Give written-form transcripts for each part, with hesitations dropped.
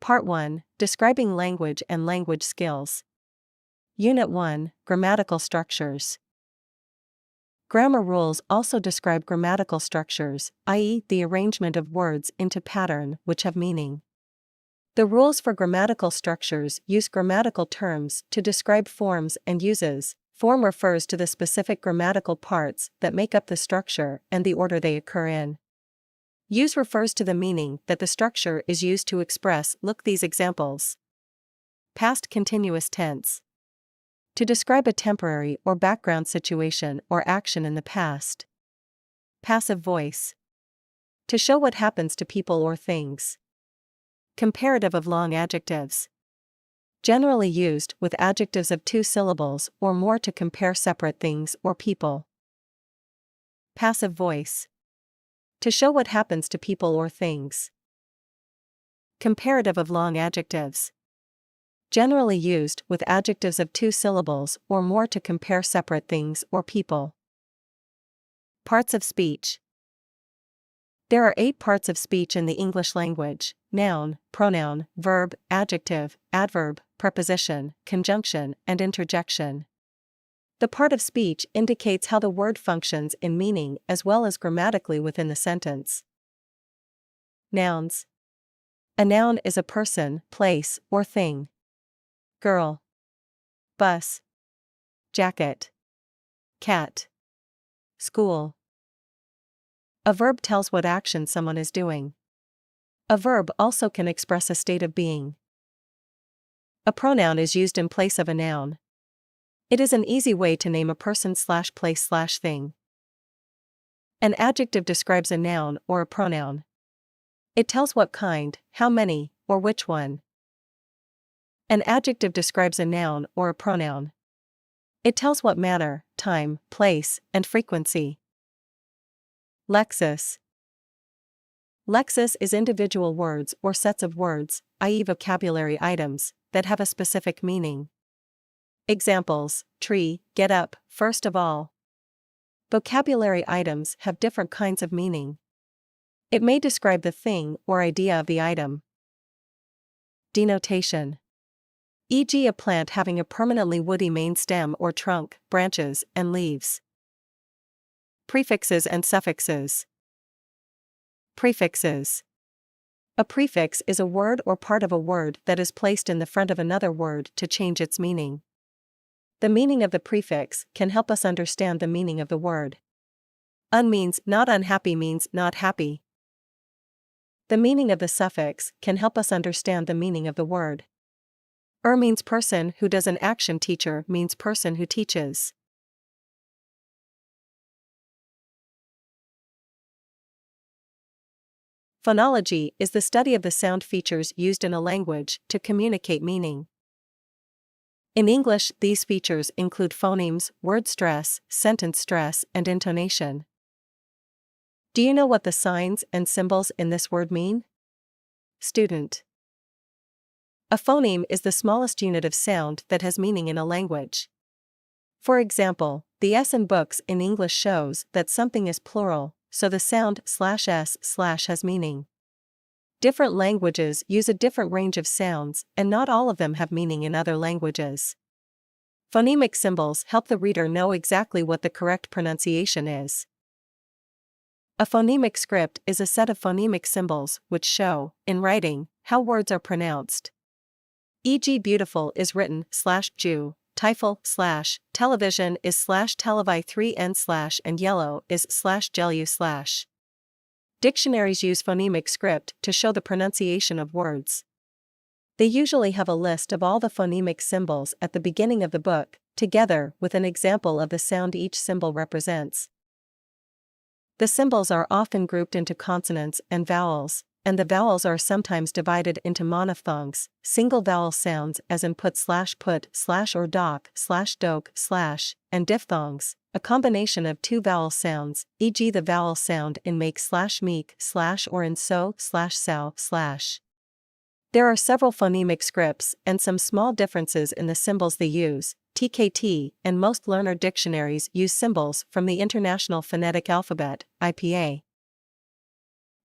Part 1, Describing Language and Language Skills. Unit 1, Grammatical Structures. Grammar rules also describe grammatical structures, i.e., the arrangement of words into pattern which have meaning. The rules for grammatical structures use grammatical terms to describe forms and uses. Form refers to the specific grammatical parts that make up the structure and the order they occur in. Use refers to the meaning that the structure is used to express. Look these examples. Past continuous tense. To describe a temporary or background situation or action in the past. Passive voice. To show what happens to people or things. Comparative of long adjectives. Generally used with adjectives of 2 syllables or more to compare separate things or people. Passive voice. To show what happens to people or things. Comparative of long adjectives. Generally used with adjectives of 2 syllables or more to compare separate things or people. Parts of speech. There are 8 parts of speech in the English language: noun, pronoun, verb, adjective, adverb, preposition, conjunction, and interjection. The part of speech indicates how the word functions in meaning as well as grammatically within the sentence. Nouns. A noun is a person, place, or thing. Girl. Bus. Jacket. Cat. School. A verb tells what action someone is doing. A verb also can express a state of being. A pronoun is used in place of a noun. It is an easy way to name a person/place/thing. An adjective describes a noun or a pronoun. It tells what kind, how many, or which one. An adjective describes a noun or a pronoun. It tells what manner, time, place, and frequency. Lexis. Lexis is individual words or sets of words, i.e., vocabulary items, that have a specific meaning. Examples: tree, get up, first of all. Vocabulary items have different kinds of meaning. It may describe the thing or idea of the item. Denotation. E.g., a plant having a permanently woody main stem or trunk, branches, and leaves. Prefixes and suffixes. Prefixes. A prefix is a word or part of a word that is placed in the front of another word to change its meaning. The meaning of the prefix can help us understand the meaning of the word. Means not unhappy means not happy. The meaning of the suffix can help us understand the meaning of the word. Means person who does an action. Teacher means person who teaches. Phonology is the study of the sound features used in a language to communicate meaning. In English, these features include phonemes, word stress, sentence stress, and intonation. Do you know what the signs and symbols in this word mean? Student. A phoneme is the smallest unit of sound that has meaning in a language. For example, the S in books in English shows that something is plural, so the sound /s/ has meaning. Different languages use a different range of sounds, and not all of them have meaning in other languages. Phonemic symbols help the reader know exactly what the correct pronunciation is. A phonemic script is a set of phonemic symbols which show, in writing, how words are pronounced. E.g., beautiful is written /Jew, Teufel / television is /televi3n/ and yellow is /gelu/. Dictionaries use phonemic script to show the pronunciation of words. They usually have a list of all the phonemic symbols at the beginning of the book, together with an example of the sound each symbol represents. The symbols are often grouped into consonants and vowels, and the vowels are sometimes divided into monophthongs, single vowel sounds as in put or doc doke and diphthongs, a combination of 2 vowel sounds, e.g. the vowel sound in make /meek/ or in sow/. There are several phonemic scripts and some small differences in the symbols they use. TKT and most learner dictionaries use symbols from the International Phonetic Alphabet, IPA.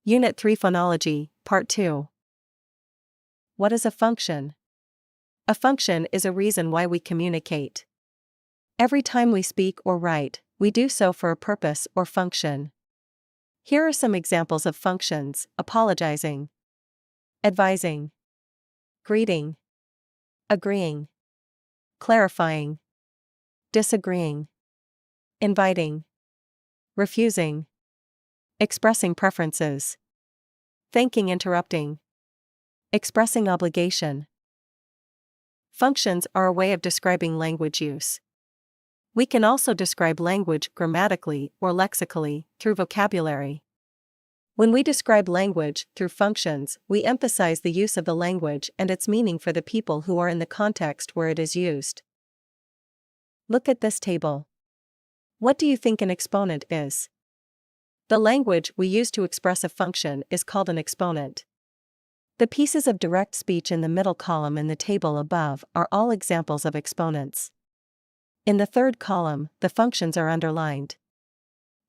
Unit 3 Phonology, Part 2. What is a function? A function is a reason why we communicate. Every time we speak or write, we do so for a purpose or function. Here are some examples of functions: apologizing, advising, greeting, agreeing, clarifying, disagreeing, inviting, refusing, expressing preferences, thanking, interrupting, expressing obligation. Functions are a way of describing language use. We can also describe language grammatically or lexically through vocabulary. When we describe language through functions, we emphasize the use of the language and its meaning for the people who are in the context where it is used. Look at this table. What do you think an exponent is? The language we use to express a function is called an exponent. The pieces of direct speech in the middle column in the table above are all examples of exponents. In the third column, the functions are underlined.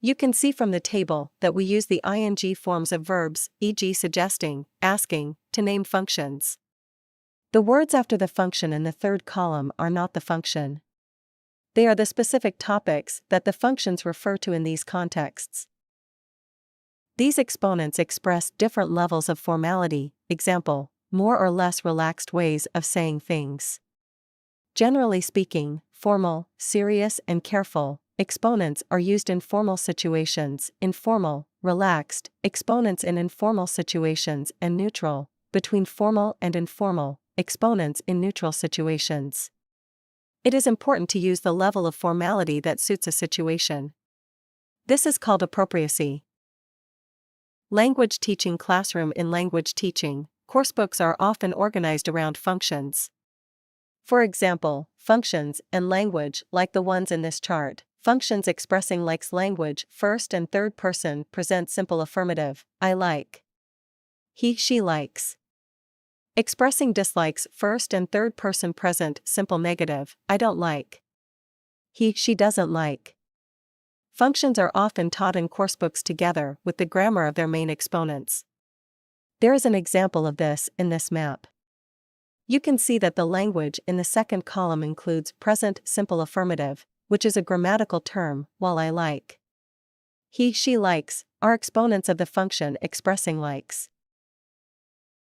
You can see from the table that we use the ing forms of verbs, e.g. suggesting, asking, to name functions. The words after the function in the third column are not the function. They are the specific topics that the functions refer to in these contexts. These exponents express different levels of formality, example, more or less relaxed ways of saying things. Generally speaking, formal, serious, and careful exponents are used in formal situations, informal, relaxed exponents in informal situations, and neutral, between formal and informal exponents in neutral situations. It is important to use the level of formality that suits a situation. This is called appropriacy. Language teaching classroom. In language teaching, coursebooks are often organized around functions. For example, functions and language like the ones in this chart. Functions expressing likes language, first and third person present simple affirmative, I like. He, she likes. Expressing dislikes, first and third person present simple negative, I don't like. He, she doesn't like. Functions are often taught in coursebooks together with the grammar of their main exponents. There is an example of this in this map. You can see that the language in the second column includes present simple affirmative, which is a grammatical term, while I like. He, she likes are exponents of the function expressing likes.